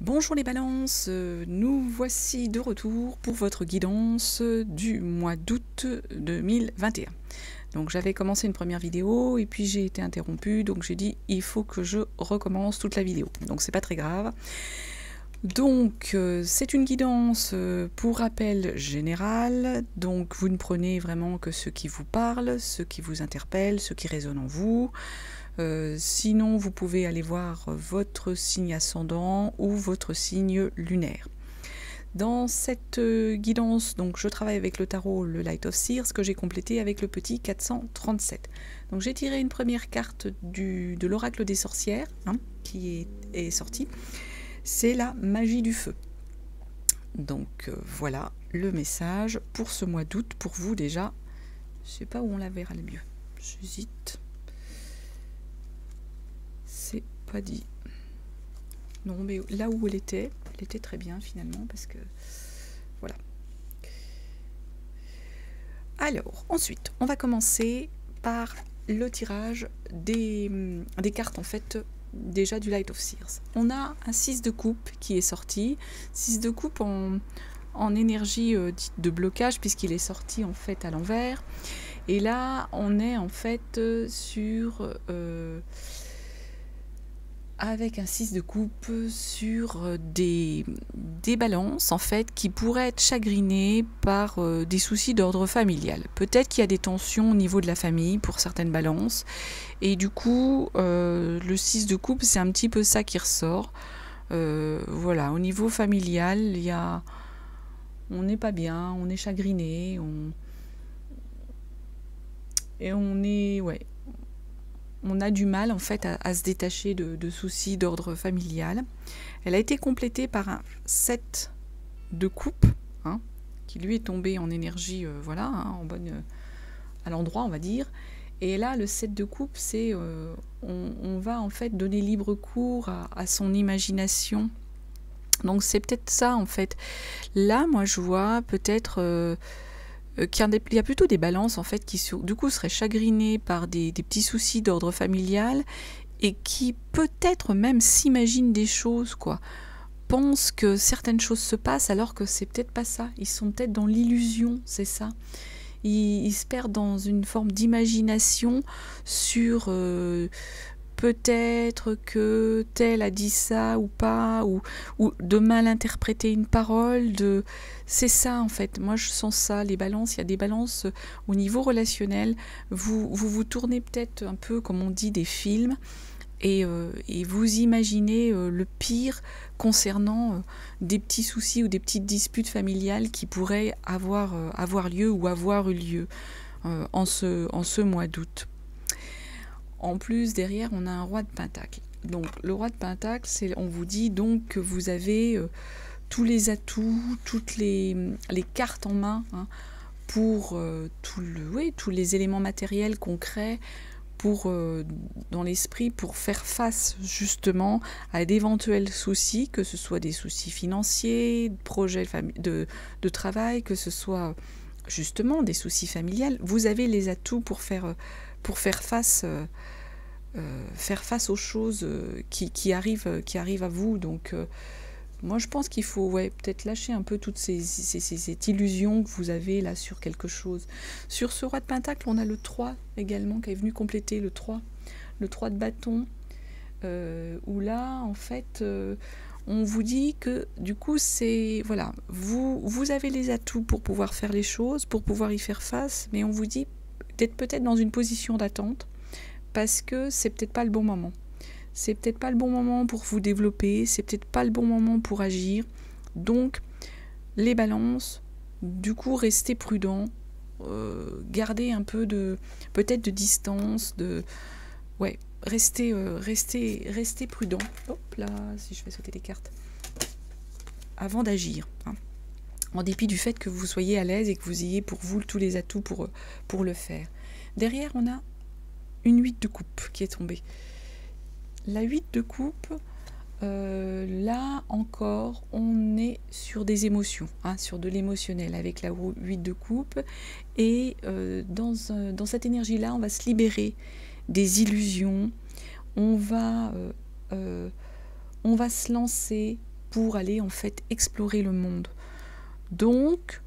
Bonjour les balances, nous voici de retour pour votre guidance du mois d'août 2021. Donc j'avais commencé une première vidéo et puis j'ai été interrompue, donc j'ai dit il faut que je recommence toute la vidéo. Donc c'est pas très grave. Donc c'est une guidance pour rappel général, donc vous ne prenez vraiment que ce qui vous parle, ce qui vous interpelle, ce qui résonne en vous. Sinon, vous pouvez aller voir votre signe ascendant ou votre signe lunaire. Dans cette guidance, donc, je travaille avec le tarot, le Light of Seers, que j'ai complété avec le petit 437. Donc j'ai tiré une première carte de l'oracle des sorcières, qui est sortie. C'est la magie du feu. Donc voilà le message pour ce mois d'août, pour vous déjà. Je ne sais pas où on la verra le mieux. J'hésite. C'est pas dit. Non, mais là où elle était très bien finalement, parce que voilà. Alors, ensuite, on va commencer par le tirage des cartes en fait déjà du Light of Seers. On a un 6 de coupe qui est sorti, 6 de coupe en énergie de blocage puisqu'il est sorti en fait à l'envers. Et là, on est en fait sur avec un 6 de coupe sur des balances en fait qui pourraient être chagrinées par des soucis d'ordre familial. Peut-être qu'il y a des tensions au niveau de la famille pour certaines balances et du coup le 6 de coupe c'est un petit peu ça qui ressort. Voilà, au niveau familial il y a, on n'est pas bien, on est chagriné, on a du mal en fait à se détacher de soucis d'ordre familial. Elle a été complétée par un 7 de coupe, qui lui est tombé en énergie, voilà, en bonne, à l'endroit on va dire. Et là le 7 de coupe, c'est on va en fait donner libre cours à son imagination. Donc c'est peut-être ça en fait. Là moi je vois peut-être qu'il y a plutôt des balances en fait qui du coup seraient chagrinées par des petits soucis d'ordre familial et qui peut-être même s'imaginent des choses, quoi, pensent que certaines choses se passent alors que c'est peut-être pas ça, ils sont peut-être dans l'illusion, c'est ça. Ils se perdent dans une forme d'imagination sur peut-être que tel a dit ça ou pas, ou de mal interpréter une parole, c'est ça en fait. Moi je sens ça, les balances, il y a des balances au niveau relationnel, vous tournez peut-être un peu comme on dit des films, et vous imaginez le pire concernant des petits soucis ou des petites disputes familiales qui pourraient avoir lieu ou avoir eu lieu en ce mois d'août. En plus, derrière, on a un roi de Pentacle. Donc, le roi de Pentacle, on vous dit donc que vous avez tous les atouts, toutes les cartes en main pour tous les éléments matériels concrets dans l'esprit pour faire face justement à d'éventuels soucis, que ce soit des soucis financiers, de projets de travail, que ce soit justement des soucis familiales. Vous avez les atouts pour faire face aux choses qui arrivent à vous. Donc moi je pense qu'il faut peut-être lâcher un peu toute cette illusion que vous avez là sur quelque chose. Sur ce roi de Pentacle, on a le 3 également qui est venu compléter le 3 de bâton, où là en fait on vous dit que du coup c'est voilà, vous avez les atouts pour pouvoir faire les choses, pour pouvoir y faire face, mais on vous dit d'être peut-être dans une position d'attente parce que c'est peut-être pas le bon moment. C'est peut-être pas le bon moment pour vous développer, c'est peut-être pas le bon moment pour agir. Donc, les balances, du coup, restez prudents, gardez un peu peut-être de distance, restez prudents. Hop là, si je fais sauter les cartes, avant d'agir. En dépit du fait que vous soyez à l'aise et que vous ayez pour vous tous les atouts pour le faire. Derrière, on a une 8 de coupe qui est tombée. La 8 de coupe, là encore, on est sur des émotions, sur de l'émotionnel avec la 8 de coupe. Et dans cette énergie-là, on va se libérer des illusions. On va se lancer pour aller en fait explorer le monde. Donc,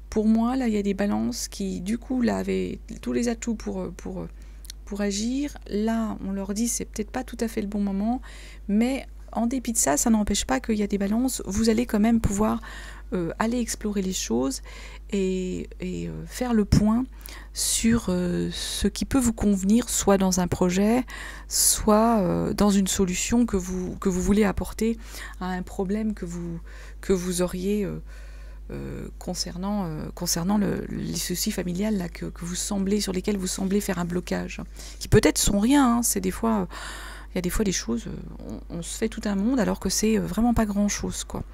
pour moi, là, il y a des balances qui, du coup, là, avaient tous les atouts pour agir. Là, on leur dit, c'est peut-être pas tout à fait le bon moment, mais en dépit de ça, ça n'empêche pas qu'il y a des balances. Vous allez quand même pouvoir aller explorer les choses et faire le point sur ce qui peut vous convenir, soit dans un projet, soit dans une solution que vous voulez apporter à un problème que vous auriez concernant les soucis familiales là, sur lesquels vous semblez faire un blocage, qui peut-être sont rien, hein, c'est des fois... Il y a des fois des choses, on se fait tout un monde alors que c'est vraiment pas grand-chose, quoi.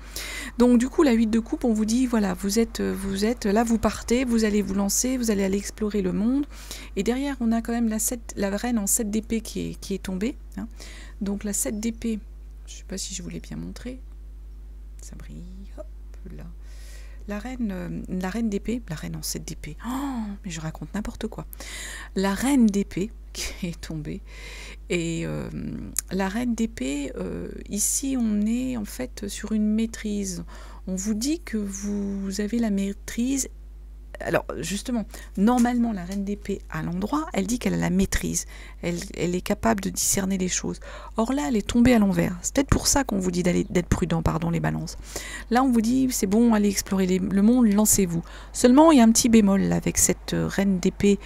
Donc du coup, la 8 de coupe, on vous dit, voilà, vous êtes là, vous partez, vous allez vous lancer, vous allez aller explorer le monde. Et derrière, on a quand même la reine en 7 d'épée qui est tombée. Hein. Donc la 7 d'épée, je ne sais pas si je vous l'ai bien montré. Ça brille, hop, là. La reine d'épée, la reine en 7 d'épée, oh, mais je raconte n'importe quoi. La reine d'épée qui est tombée, et la reine d'épée, ici on est en fait sur une maîtrise. On vous dit que vous avez la maîtrise. Alors justement, normalement la reine d'épée à l'endroit, elle dit qu'elle a la maîtrise, elle est capable de discerner les choses. Or là, elle est tombée à l'envers. C'est peut-être pour ça qu'on vous dit d'être prudent, pardon, les balances. Là, on vous dit, c'est bon, allez explorer le monde, lancez-vous. Seulement, il y a un petit bémol là, avec cette reine d'épée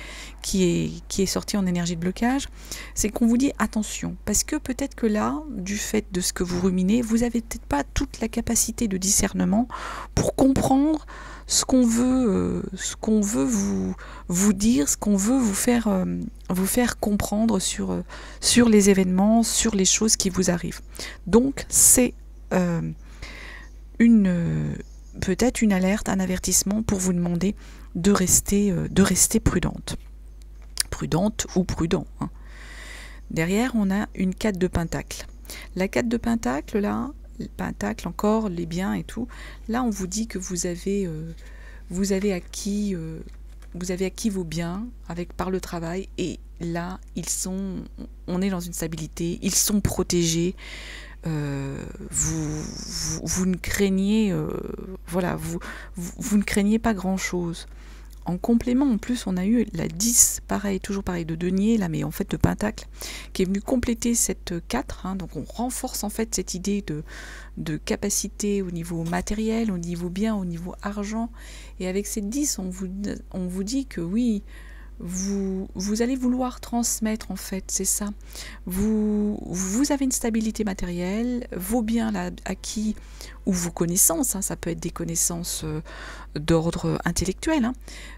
qui est sortie en énergie de blocage, c'est qu'on vous dit attention, parce que peut-être que là, du fait de ce que vous ruminez, vous n'avez peut-être pas toute la capacité de discernement pour comprendre ce qu'on veut vous dire, ce qu'on veut vous faire comprendre sur les événements, sur les choses qui vous arrivent. Donc c'est peut-être une alerte, un avertissement pour vous demander de rester prudente ou prudent. Hein. Derrière, on a une 4 de pentacle. La 4 de pentacle, là, pentacle encore, les biens et tout, là on vous dit que vous avez acquis vos biens par le travail, et là on est dans une stabilité, ils sont protégés, vous ne craignez vous ne craignez pas grand chose. En complément, en plus, on a eu la 10, toujours pareil, de denier, là, mais en fait de pentacle, qui est venu compléter cette 4. Hein, donc on renforce en fait cette idée de capacité au niveau matériel, au niveau bien, au niveau argent. Et avec cette 10, on vous dit que oui, vous allez vouloir transmettre, en fait, c'est ça. Vous avez une stabilité matérielle, vos biens là, acquis, ou vos connaissances, hein, ça peut être des connaissances d'ordre intellectuel, hein.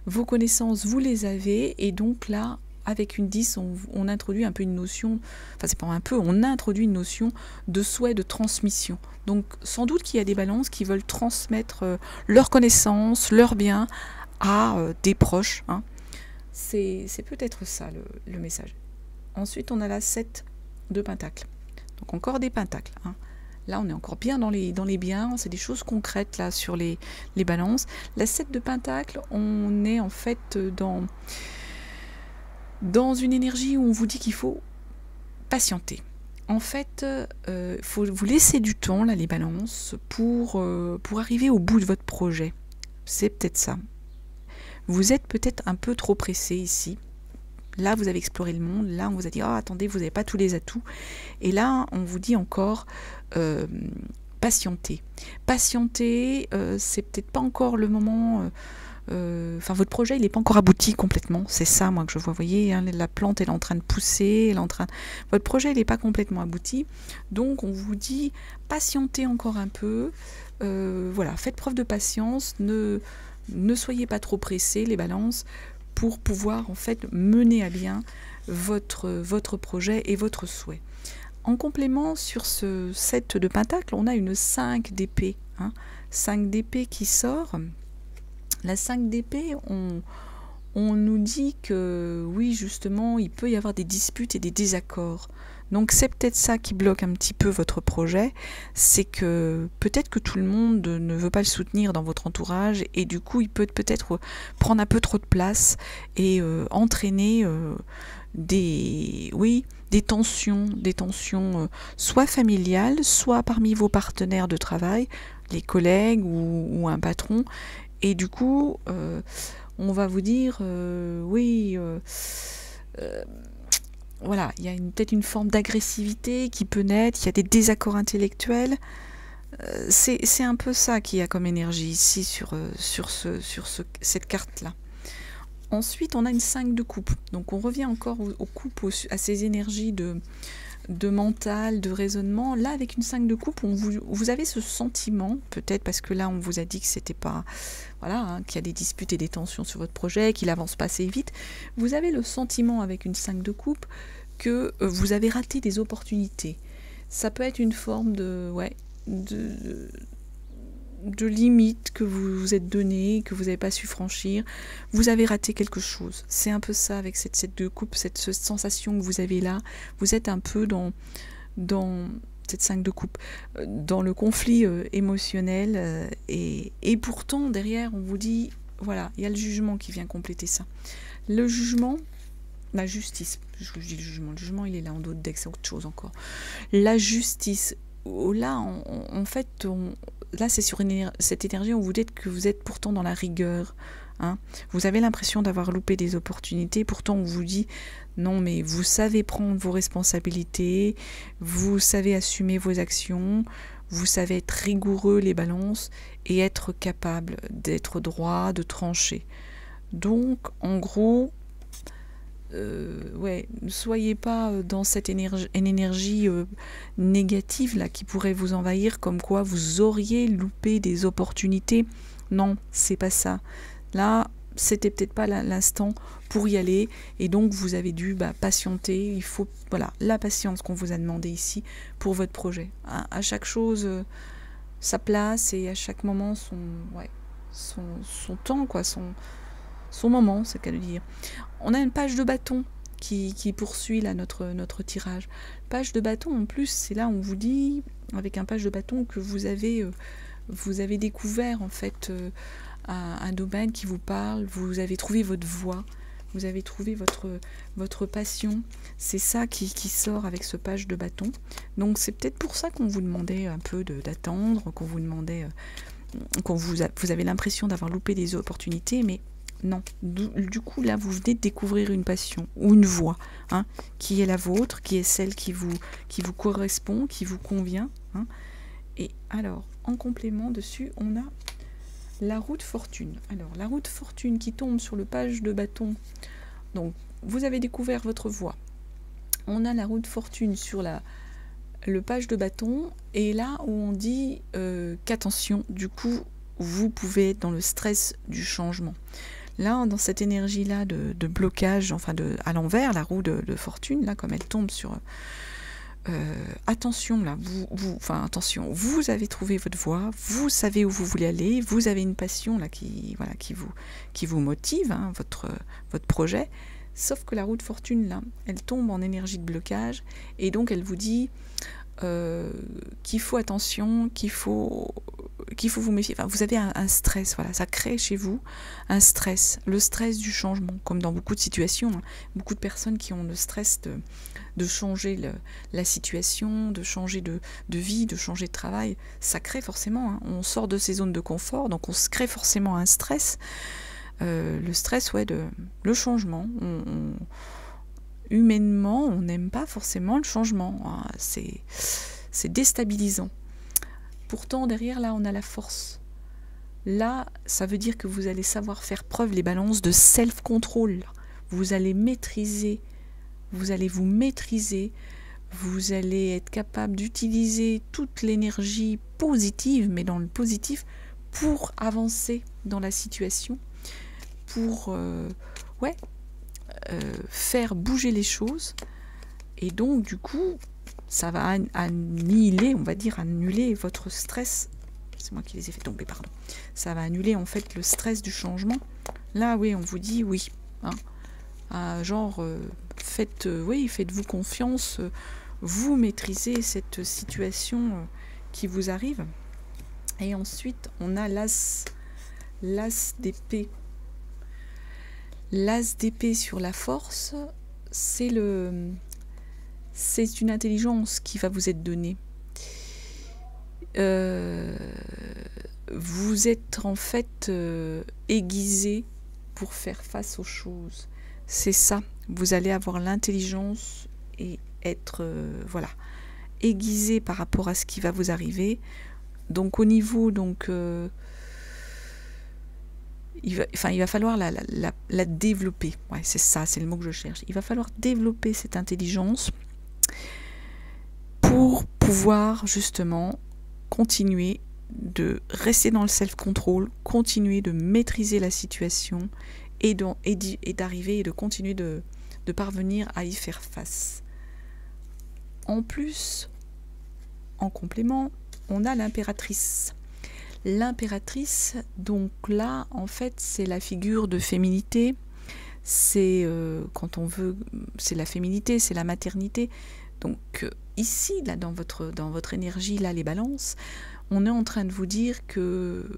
Vos connaissances, vous les avez, et donc là, avec une 10, on introduit un peu une notion, enfin c'est pas un peu, on introduit une notion de souhait de transmission. Donc sans doute qu'il y a des balances qui veulent transmettre leurs connaissances, leurs biens à des proches, hein. C'est peut-être ça le message. Ensuite, on a la 7 de pentacle. Donc encore des pentacles. Hein. Là, on est encore bien dans les biens. C'est des choses concrètes là sur les balances. La 7 de pentacle, on est en fait dans une énergie où on vous dit qu'il faut patienter. En fait, il faut vous laisser du temps, là, les balances, pour arriver au bout de votre projet. C'est peut-être ça. Vous êtes peut-être un peu trop pressé ici. Là, vous avez exploré le monde. Là, on vous a dit, oh, attendez, vous n'avez pas tous les atouts. Et là, on vous dit encore, patientez. Patientez, c'est peut-être pas encore le moment... Enfin, votre projet, il n'est pas encore abouti complètement. C'est ça, moi, que je vois. Vous voyez, hein, la plante, elle est en train de pousser. Votre projet, il n'est pas complètement abouti. Donc, on vous dit, patientez encore un peu. Voilà, faites preuve de patience. Ne soyez pas trop pressés, les balances, pour pouvoir en fait mener à bien votre projet et votre souhait. En complément, sur ce 7 de pentacle, on a une 5 d'épée. Hein, 5 d'épée qui sort. La 5 d'épée, on nous dit que oui, justement, il peut y avoir des disputes et des désaccords. Donc c'est peut-être ça qui bloque un petit peu votre projet, c'est que peut-être que tout le monde ne veut pas le soutenir dans votre entourage, et du coup il peut peut-être prendre un peu trop de place et entraîner des des tensions soit familiales, soit parmi vos partenaires de travail, les collègues ou un patron. Et du coup, on va vous dire, oui, voilà, il y a peut-être une forme d'agressivité qui peut naître, il y a des désaccords intellectuels. C'est un peu ça qu'il y a comme énergie ici sur cette carte-là. Ensuite, on a une 5 de coupe. Donc, on revient encore aux coupes, à ces énergies de mental, de raisonnement. Là, avec une 5 de coupe, vous avez ce sentiment, peut-être parce que là, on vous a dit que c'était pas... Voilà, hein, qu'il y a des disputes et des tensions sur votre projet, qu'il avance pas assez vite. Vous avez le sentiment, avec une 5 de coupe, que vous avez raté des opportunités. Ça peut être une forme de limite que vous vous êtes donné, que vous n'avez pas su franchir. Vous avez raté quelque chose. C'est un peu ça avec cette 7 de coupe, cette sensation que vous avez là. Vous êtes un peu dans cette 5 de coupe, dans le conflit émotionnel. Et pourtant, derrière, on vous dit, voilà, il y a le jugement qui vient compléter ça. Le jugement, la justice, je dis le jugement, il est là en d'autres decks, c'est autre chose encore. La justice, là, en fait, là, c'est sur cette énergie, on vous dit que vous êtes pourtant dans la rigueur. Hein. Vous avez l'impression d'avoir loupé des opportunités, pourtant on vous dit, non, mais vous savez prendre vos responsabilités, vous savez assumer vos actions, vous savez être rigoureux, les balances, et être capable d'être droit, de trancher. Donc, en gros... ouais, ne soyez pas dans cette énergie négative là qui pourrait vous envahir, comme quoi vous auriez loupé des opportunités. Non, c'est pas ça. Là, c'était peut-être pas l'instant pour y aller, et donc vous avez dû patienter. Il faut, voilà, la patience qu'on vous a demandé ici pour votre projet. À chaque chose, sa place, et à chaque moment son temps, quoi, son moment, c'est le cas de dire. On a une page de bâton qui poursuit là notre tirage. Page de bâton, en plus, c'est là où on vous dit, avec un page de bâton, que vous avez découvert en fait un domaine qui vous parle, vous avez trouvé votre voie, vous avez trouvé votre passion. C'est ça qui sort avec ce page de bâton. Donc c'est peut-être pour ça qu'on vous demandait un peu d'attendre, qu'on vous demandait, vous avez l'impression d'avoir loupé des opportunités, mais non, du coup là vous venez de découvrir une passion ou une voie, hein, qui est la vôtre, qui est celle qui vous correspond, qui vous convient, hein. Et alors en complément dessus on a la roue de fortune. Alors la roue de fortune qui tombe sur le page de bâton, donc vous avez découvert votre voie. On a la roue de fortune sur le page de bâton, et là où on dit qu'attention, du coup vous pouvez être dans le stress du changement. Là, dans cette énergie-là de blocage, enfin à l'envers, la roue de fortune, là, comme elle tombe sur... attention, là, attention, vous avez trouvé votre voie, vous savez où vous voulez aller, vous avez une passion là qui vous motive, hein, votre projet, sauf que la roue de fortune, là, elle tombe en énergie de blocage, et donc elle vous dit qu'il faut attention, qu'il faut vous méfier. Enfin, vous avez un stress, voilà, ça crée chez vous un stress, le stress du changement, comme dans beaucoup de situations, hein. Beaucoup de personnes qui ont le stress de changer la situation, de changer de vie, de changer de travail, ça crée forcément, hein, on sort de ces zones de confort, donc on se crée forcément un stress, le stress, ouais, le changement. Humainement, on n'aime pas forcément le changement, hein. C'est déstabilisant. Pourtant, derrière, là, on a la force. Là, ça veut dire que vous allez savoir faire preuve, les balances, de self-control. Vous allez maîtriser, vous allez vous maîtriser, vous allez être capable d'utiliser toute l'énergie positive, mais dans le positif, pour avancer dans la situation, pour faire bouger les choses. Et donc, du coup, ça va annihiler, on va dire, annuler votre stress. C'est moi qui les ai fait tomber, pardon. Ça va annuler, en fait, le stress du changement. Là, oui, on vous dit oui. Hein. Genre, faites-vous confiance. Vous maîtrisez cette situation qui vous arrive. Et ensuite, on a l'as d'épée. L'as d'épée sur la force, c'est c'est une intelligence qui va vous être donnée. Vous êtes en fait aiguisé pour faire face aux choses. C'est ça, vous allez avoir l'intelligence et être voilà, aiguisé par rapport à ce qui va vous arriver. Donc au niveau, donc, il va falloir la développer. Ouais, c'est ça, c'est le mot que je cherche. Il va falloir développer cette intelligence pour pouvoir justement continuer de rester dans le self-control, continuer de maîtriser la situation et d'arriver et de continuer de parvenir à y faire face. En plus, en complément, on a l'impératrice. L'impératrice, donc là, en fait, c'est la figure de féminité, c'est quand on veut, c'est la féminité, c'est la maternité. Donc ici, là, dans votre énergie, là, les balances, on est en train de vous dire que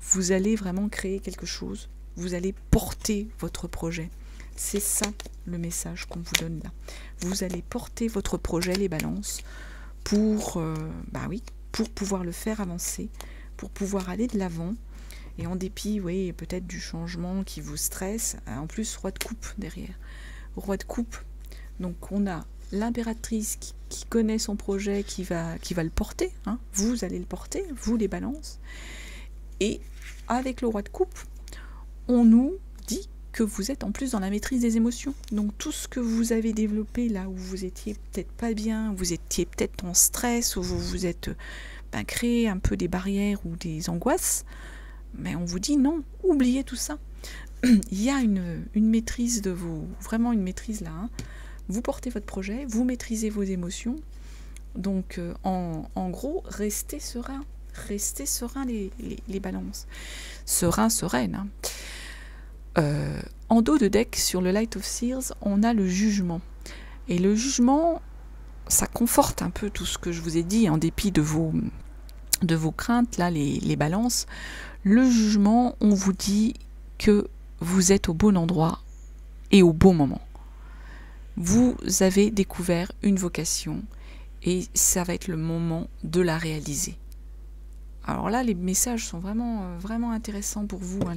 vous allez vraiment créer quelque chose, vous allez porter votre projet. C'est ça le message qu'on vous donne là. Vous allez porter votre projet, les balances, pour, pour pouvoir le faire avancer, pour pouvoir aller de l'avant. Et en dépit, oui, peut-être du changement qui vous stresse, en plus, roi de coupe derrière. Roi de coupe, donc on a l'impératrice qui connaît son projet, qui va le porter, hein. Vous allez le porter, vous les balances. Et avec le roi de coupe, on nous dit que vous êtes en plus dans la maîtrise des émotions. Donc tout ce que vous avez développé là où vous étiez peut-être pas bien, vous étiez peut-être en stress, ou vous vous êtes créé un peu des barrières ou des angoisses, mais on vous dit non, oubliez tout ça. Il y a une maîtrise de vous, vraiment une maîtrise là, hein. Vous portez votre projet, vous maîtrisez vos émotions, donc en gros, restez serein les balances, serein, sereine, hein. En dos de deck, sur le Light of Seers, on a le jugement, et le jugement, ça conforte un peu tout ce que je vous ai dit, en dépit de vos craintes, là, les balances. Le jugement, on vous dit que vous êtes au bon endroit et au bon moment. Vous avez découvert une vocation et ça va être le moment de la réaliser. Alors là, les messages sont vraiment, vraiment intéressants pour vous, hein,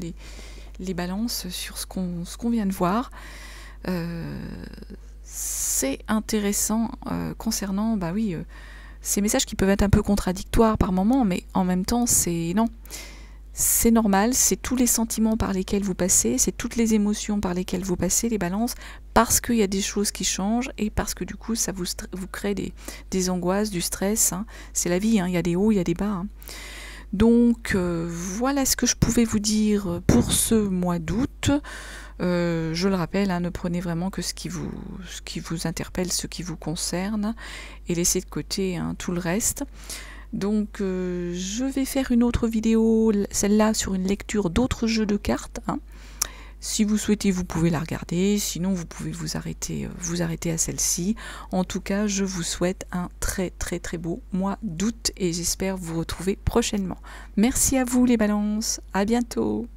les balances, sur ce qu'on vient de voir. C'est intéressant concernant, ces messages qui peuvent être un peu contradictoires par moments, mais en même temps, c'est normal, c'est tous les sentiments par lesquels vous passez, c'est toutes les émotions par lesquelles vous passez, les balances, parce qu'il y a des choses qui changent et parce que du coup, ça vous crée des angoisses, du stress, hein. C'est la vie, hein, il y a des hauts, il y a des bas, hein. Donc, voilà ce que je pouvais vous dire pour ce mois d'août. Je le rappelle, hein, ne prenez vraiment que ce qui vous interpelle, ce qui vous concerne, et laissez de côté, hein, tout le reste. Donc je vais faire une autre vidéo, celle-là sur une lecture d'autres jeux de cartes, hein. Si vous souhaitez, vous pouvez la regarder, sinon vous pouvez vous arrêter à celle-ci. En tout cas, je vous souhaite un très très très beau mois d'août et j'espère vous retrouver prochainement. Merci à vous les balances, à bientôt.